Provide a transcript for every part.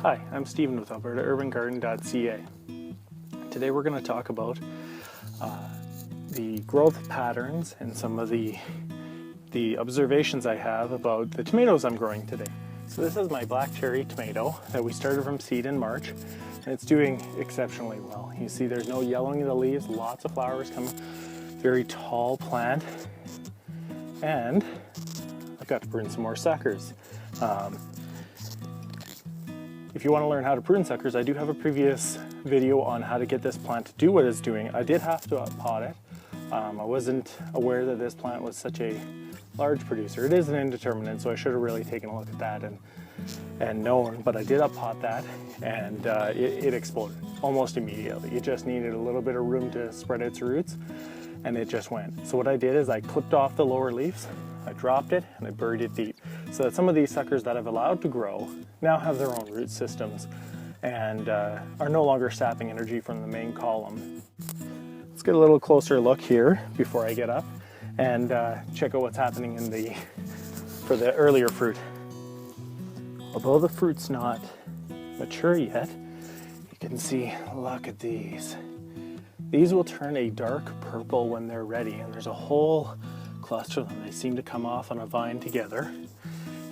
Hi, I'm Stephen with AlbertaUrbanGarden.ca. Today we're going to talk about the growth patterns and some of the observations I have about the tomatoes I'm growing today. So this is my black cherry tomato that we started from seed in March, and it's doing exceptionally well. You see there's no yellowing of the leaves, lots of flowers coming, very tall plant, and I've got to prune some more suckers. If you want to learn how to prune suckers, I do have a previous video on how to get this plant to do what it's doing. I did have to pot it. I wasn't aware that this plant was such a large producer. It is an indeterminate, so I should have really taken a look at that and known, but I did pot that, and it exploded almost immediately. It just needed a little bit of room to spread its roots, and it just went. So what I did is I clipped off the lower leaves, I dropped it, and I buried it deep, so that some of these suckers that I've allowed to grow now have their own root systems and are no longer sapping energy from the main column. Let's get a little closer look here before I get up and check out what's happening for the earlier fruit. Although the fruit's not mature yet, you can see, look at these. These will turn a dark purple when they're ready, and there's a whole cluster of them. They seem to come off on a vine together,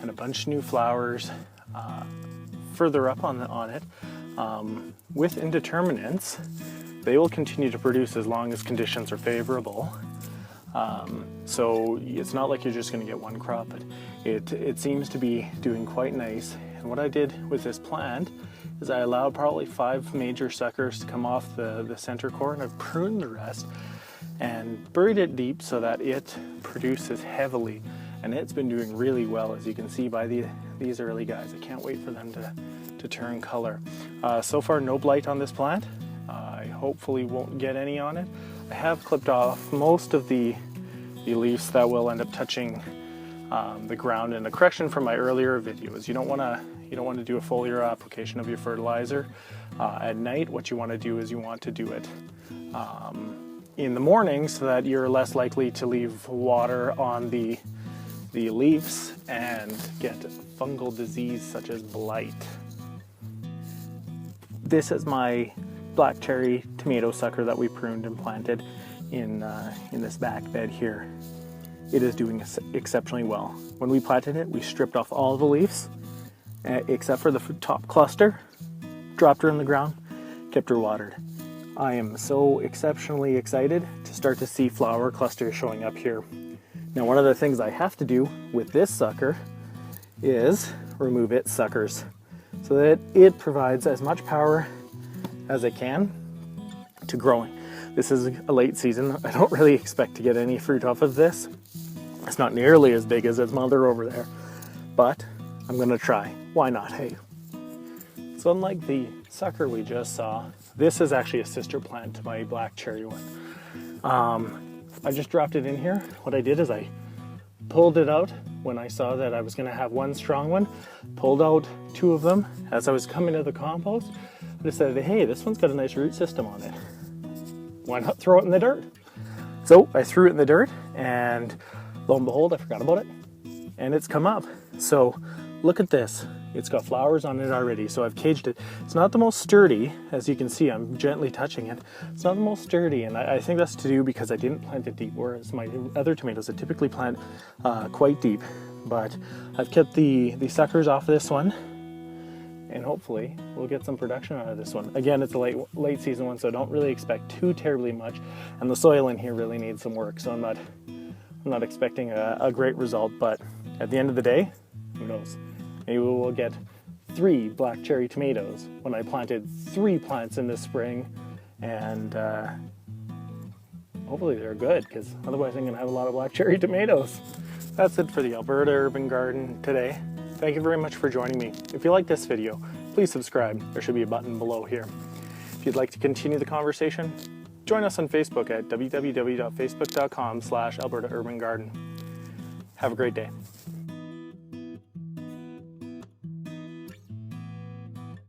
and a bunch of new flowers further up on it. With indeterminates, they will continue to produce as long as conditions are favorable. So it's not like you're just going to get one crop, but it seems to be doing quite nice. And what I did with this plant is I allowed probably 5 major suckers to come off the center core, and I've pruned the rest and buried it deep so that it produces heavily, and it's been doing really well, as you can see by these early guys. I can't wait for them to turn color. So far, no blight on this plant. I hopefully won't get any on it. I have clipped off most of the leaves that will end up touching the ground. And a correction from my earlier videos: you don't want to do a foliar application of your fertilizer at night. What you want to do is you want to do it in the morning, so that you're less likely to leave water on the leaves and get fungal disease such as blight. This is my black cherry tomato sucker that we pruned and planted in this back bed here. It is doing exceptionally well. When we planted it, we stripped off all the leaves except for the top cluster, dropped her in the ground, kept her watered. I am so exceptionally excited to start to see flower clusters showing up here. Now, one of the things I have to do with this sucker is remove its suckers so that it provides as much power as it can to growing. This is a late season. I don't really expect to get any fruit off of this. It's not nearly as big as its mother over there, but I'm gonna try. Why not, hey? So unlike the sucker we just saw, this is actually a sister plant to my black cherry one. I just dropped it in here. What I did is I pulled it out when I saw that I was gonna have one strong one, pulled out 2 of them. As I was coming to the compost, I decided, hey, this one's got a nice root system on it. Why not throw it in the dirt? So I threw it in the dirt, and lo and behold, I forgot about it, and it's come up. So look at this. It's got flowers on it already, so I've caged it. It's not the most sturdy, as you can see. I'm gently touching it. It's not the most sturdy, and I think that's to do because I didn't plant it deep, whereas my other tomatoes I typically plant quite deep. But I've kept the suckers off this one, and hopefully we'll get some production out of this one. Again, it's a late season one, so I don't really expect too terribly much, and the soil in here really needs some work, so I'm not expecting a great result. But at the end of the day, who knows? Maybe we'll get 3 black cherry tomatoes when I planted 3 plants in the spring, and hopefully they're good, because otherwise I'm gonna have a lot of black cherry tomatoes. That's it for the Alberta Urban Garden today. Thank you very much for joining me. If you like this video, please subscribe. There should be a button below here. If you'd like to continue the conversation, join us on Facebook at www.facebook.com/Alberta Urban Garden. Have a great day.